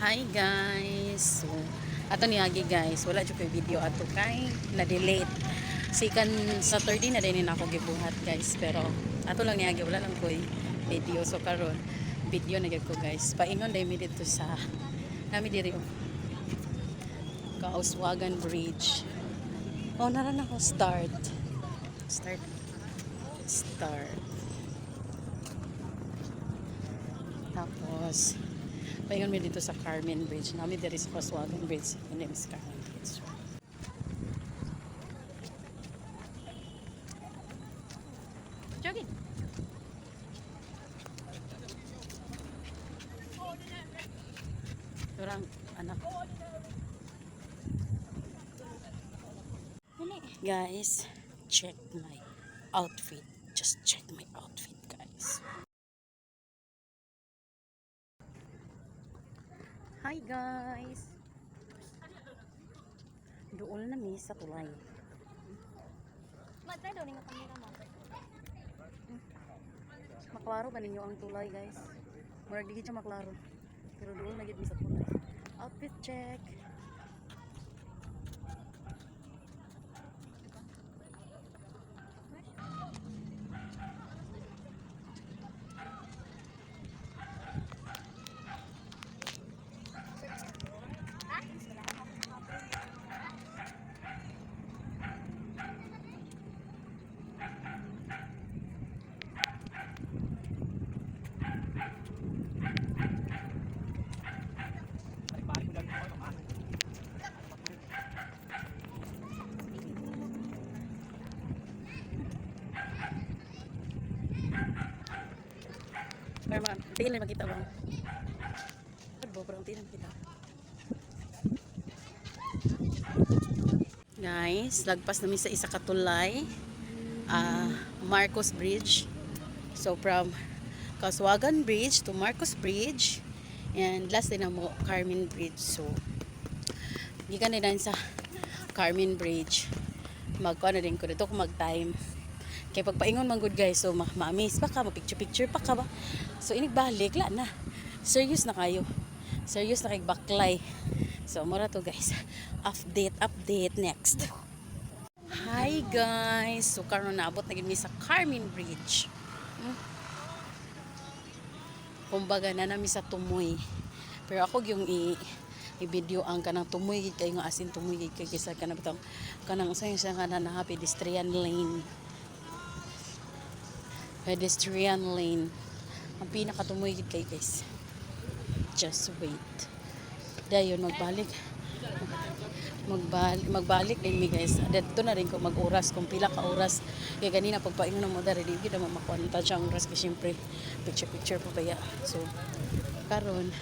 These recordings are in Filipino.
Hi guys. So, ato niagi guys, wala jud kay video ato kay na-delete. Sikan Saturday na din ako gibuhat guys, pero ato lang niagi wala lang koy video. So karon video na gyud ko guys. Paingon dai mi dito sa nami diri Kauswagan Bridge. Oh, nara na ko start. Start. Tapos paingon mi dito sa Carmen Bridge. Nami diri sa Kauswagan Bridge. Yung name is Carmen Bridge. Jogging. Orang anak. Guys, check my outfit. Just check my outfit, guys. Hi, guys. Doon na mi sa tulay. Matay daw ning kamera mo. Maklaro ba ninyo ang tulay, guys? Murag di siya maklaro. Pero doon na gid mi sa tulay. Outfit check. Pero tingin lang makita ba? Parang tingin lang kita. Guys, lagpas namin sa isa katulay. Marcos Bridge. So from Kauswagan Bridge to Marcos Bridge. And last din na mo, Carmen Bridge. So, gikan na din sa Carmen Bridge. Magkuha na din ko dito kung mag-time. Kaya pagpaingon man good guys, so ma-amaze pa ka, ma-picture-picture pa ka ba? So inigbalik, la na. Serious na kayo. Serious na kay baklay. So mura to guys. Update next. Hi guys. So karon naabot na gid mi sa Carmen Bridge. Kumbaga na nami sa Tumoy. Pero ako yung i-video ang kanang Tumoy gid kay nga asin Tumoy gid kay kisa kanang bitang kanang usay siya kana na pedestrian lane. Pedestrian lane. Ang pinakatumoy gid kay guys. Just wait. Dayon magbalik din mi guys. Dito na rin ko mag-oras kung pila ka oras. Kaya ganina pagpaingon mo dari di gid mo makuanta jang oras kasi syempre picture pa baya. So karon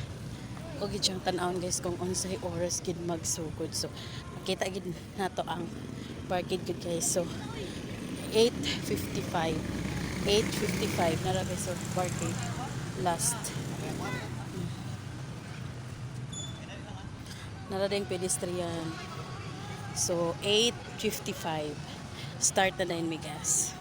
ko gid siyang tan-awon guys kung unsay oras gid magsugod. So makita gid nato ang parkid gid guys. So 8:55 na rabi so parking last narading pedestrian. So 8:55 start na din mi guys.